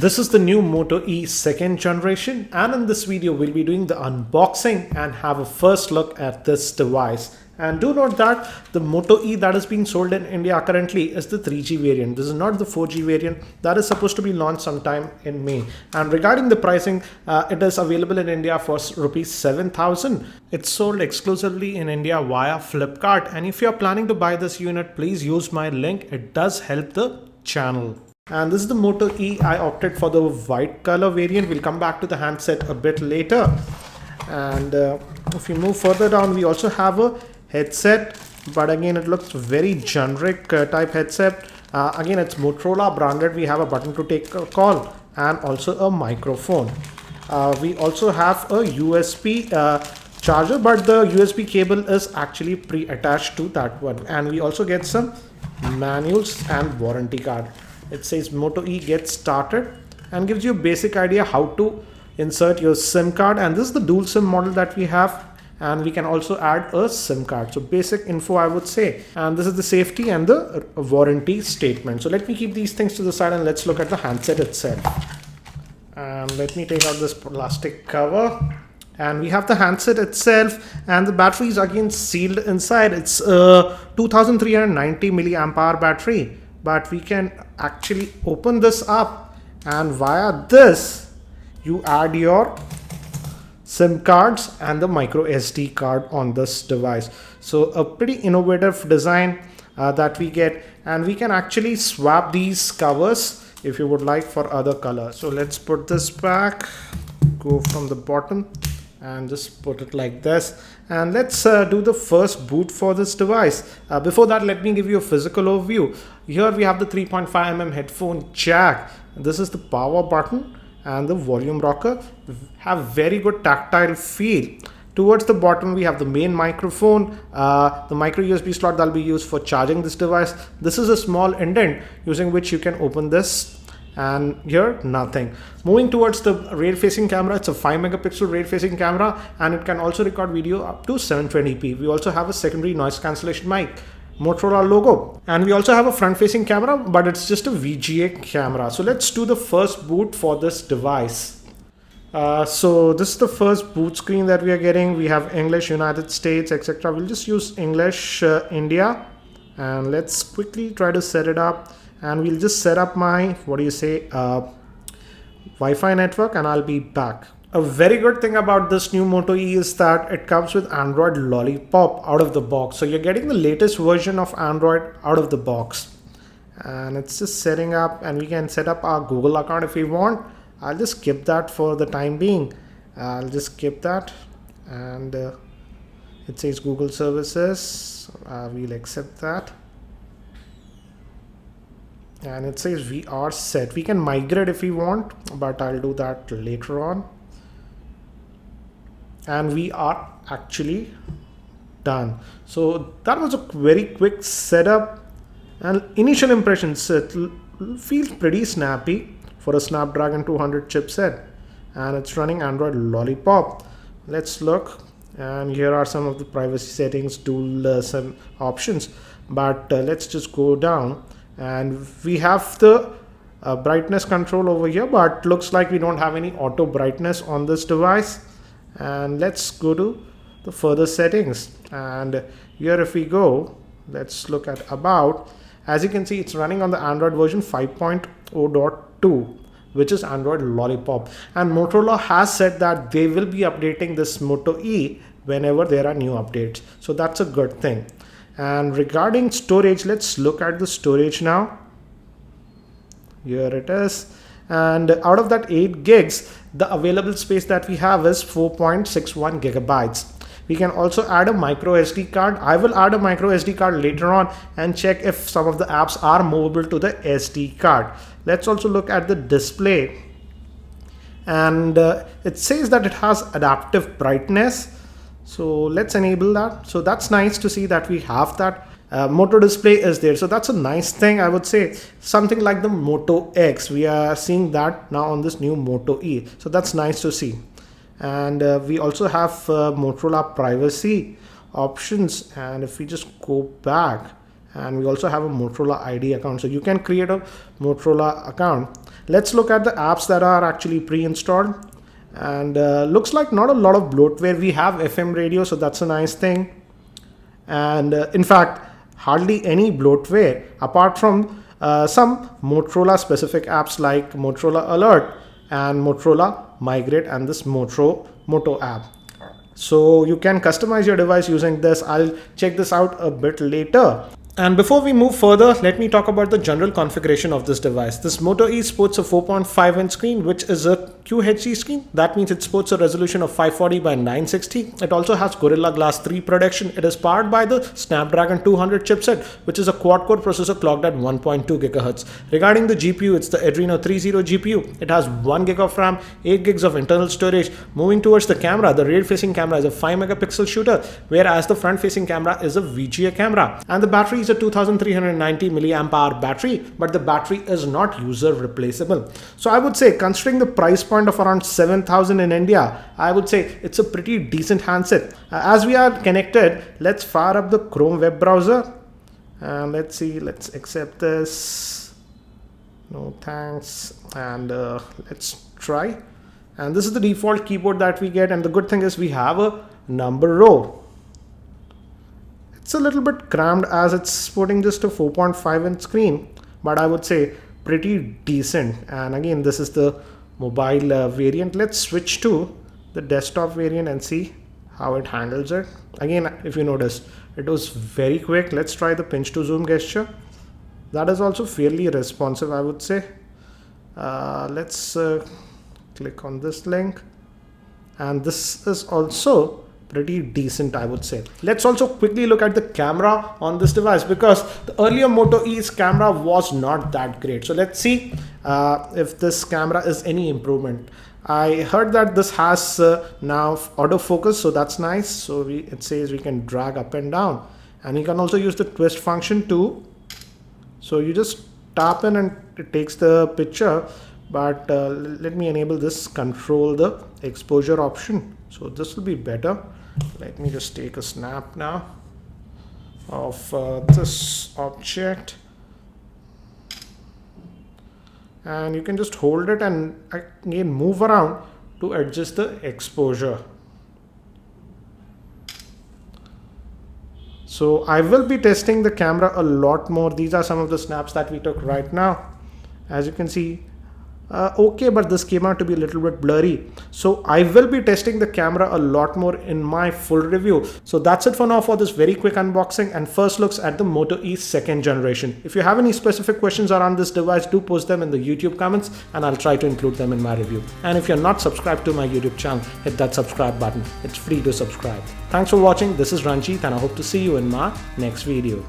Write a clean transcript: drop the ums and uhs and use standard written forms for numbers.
This is the new Moto E second generation, and in this video we'll be doing the unboxing and have a first look at this device. And do note that the Moto E that is being sold in India currently is the 3G variant. This is not the 4G variant that is supposed to be launched sometime in May. And regarding the pricing, it is available in India for rupees 7,000. It's sold exclusively in India via Flipkart. And if you're planning to buy this unit, please use my link. It does help the channel. And this is the Moto E. I opted for the white color variant. We'll come back to the handset a bit later. And if we move further down, we also have a headset, but again it looks very generic type headset. Again, it's Motorola branded. We have a button to take a call and also a microphone. We also have a USB charger, but the USB cable is actually pre-attached to that one. And we also get some manuals and warranty card. It says Moto E get started and gives you a basic idea how to insert your SIM card. And this is the dual SIM model that we have. And we can also add a SIM card. So basic info, I would say. And this is the safety and the warranty statement. So let me keep these things to the side and let's look at the handset itself. And let me take out this plastic cover. And we have the handset itself, and the battery is again sealed inside. It's a 2390 milliamp hour battery. But we can actually open this up, and via this you add your SIM cards and the micro SD card on this device. So a pretty innovative design that we get, and we can actually swap these covers if you would like for other colors. So let's put this back, go from the bottom and just put it like this, and let's do the first boot for this device. Before that, let me give you a physical overview. Here we have the 3.5mm headphone jack. This is the power button and the volume rocker. Have very good tactile feel. Towards the bottom we have the main microphone, the micro USB slot that will be used for charging this device. This is a small indent using which you can open this, and here nothing. Moving towards the rear facing camera, it's a 5 megapixel rear facing camera, and it can also record video up to 720p. We also have a secondary noise cancellation mic, Motorola logo, and we also have a front facing camera, but it's just a VGA camera. So let's do the first boot for this device. So this is the first boot screen that we are getting. We have English, United States, etc. We'll just use English, India, and let's quickly try to set it up. And we'll just set up my, Wi-Fi network, and I'll be back. A very good thing about this new Moto E is that it comes with Android Lollipop out of the box. So you're getting the latest version of Android out of the box. And it's just setting up, and we can set up our Google account if we want. I'll just skip that for the time being. I'll just skip that, and it says Google services. We'll accept that. And it says we are set. We can migrate if we want, but I'll do that later on. And we are actually done. So that was a very quick setup, and initial impressions, it feels pretty snappy for a Snapdragon 200 chipset, and it's running Android Lollipop. Let's look, and here are some of the privacy settings, dual SIM options, but let's just go down. And we have the brightness control over here, but looks like we don't have any auto brightness on this device. And let's go to the further settings, and here if we go, let's look at about. As you can see, it's running on the Android version 5.0.2, which is Android Lollipop, and Motorola has said that they will be updating this Moto E whenever there are new updates, so that's a good thing. And regarding storage, let's look at the storage now. Here it is. And out of that 8 gigs, the available space that we have is 4.61 gigabytes. We can also add a micro SD card. I will add a micro SD card later on and check if some of the apps are movable to the SD card. Let's also look at the display. And it says that it has adaptive brightness. So let's enable that. So that's nice to see that we have that. Moto display is there, so that's a nice thing, I would say. Something like the Moto X, we are seeing that now on this new Moto E, so that's nice to see. And we also have Motorola privacy options, and if we just go back and we also have a Motorola ID account. So you can create a Motorola account. Let's look at the apps that are actually pre-installed, and looks like not a lot of bloatware. We have FM radio, so that's a nice thing. And in fact, hardly any bloatware apart from some Motorola specific apps like Motorola Alert and Motorola Migrate and this Moto app. So you can customize your device using this. I'll check this out a bit later. And before we move further, let me talk about the general configuration of this device. This Moto E sports a 4.5 inch screen, which is a QHD screen. That means it sports a resolution of 540 by 960. It also has Gorilla Glass 3 protection. It is powered by the Snapdragon 200 chipset, which is a quad-core processor clocked at 1.2 GHz. Regarding the GPU, it's the Adreno 30 GPU. It has 1 GB of RAM, 8 GB of internal storage. Moving towards the camera, the rear-facing camera is a 5 megapixel shooter, whereas the front-facing camera is a VGA camera. And the battery is a 2390 milliamp hour battery, but the battery is not user replaceable. So I would say, considering the price point of around 7,000 in India, I would say it's a pretty decent handset. As we are connected, let's fire up the Chrome web browser and let's see, let's accept this. No thanks. And let's try. And this is the default keyboard that we get, and the good thing is we have a number row. It's a little bit cramped as it's sporting just a 4.5 inch screen, but I would say pretty decent. And again, this is the mobile variant. Let's switch to the desktop variant and see how it handles it. Again, if you notice, it was very quick. Let's try the pinch to zoom gesture. That is also fairly responsive, I would say. Let's click on this link, and this is also pretty decent, I would say. Let's also quickly look at the camera on this device, because the earlier Moto E's camera was not that great. So let's see if this camera is any improvement. I heard that this has now autofocus, so that's nice. So it says we can drag up and down, and you can also use the twist function too. So you just tap in and it takes the picture, but let me enable this, control the exposure option. So this will be better. Let me just take a snap now of this object, and you can just hold it and again move around to adjust the exposure. So I will be testing the camera a lot more. These are some of the snaps that we took right now. As you can see, okay, but this came out to be a little bit blurry. So I will be testing the camera a lot more in my full review. So that's it for now for this very quick unboxing and first looks at the Moto E 2nd generation. If you have any specific questions around this device, do post them in the YouTube comments and I'll try to include them in my review. And if you're not subscribed to my YouTube channel, hit that subscribe button. It's free to subscribe. Thanks for watching. This is Ranjit and I hope to see you in my next video.